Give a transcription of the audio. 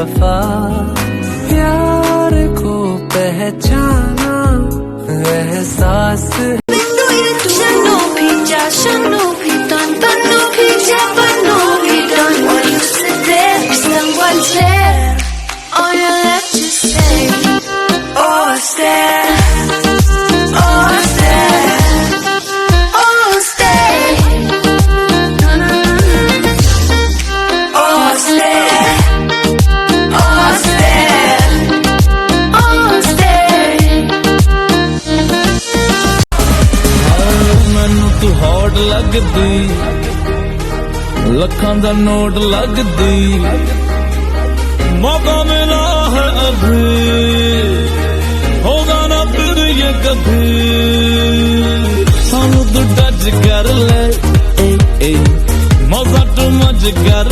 दफा प्यार को पहचाना एहसास शनो भी जा शनो भी done बनो भी जा बनो भी done while you sit there someone's there all you left to say oh stay oh stay oh stay no no no oh stay oh stay oh stay मैनू तू हॉट लगदी लखां दा नोट लगदी मौका मिला है अभी होगा ना फिर ये कभी सानू तू टच कर ले मौका तू मज कर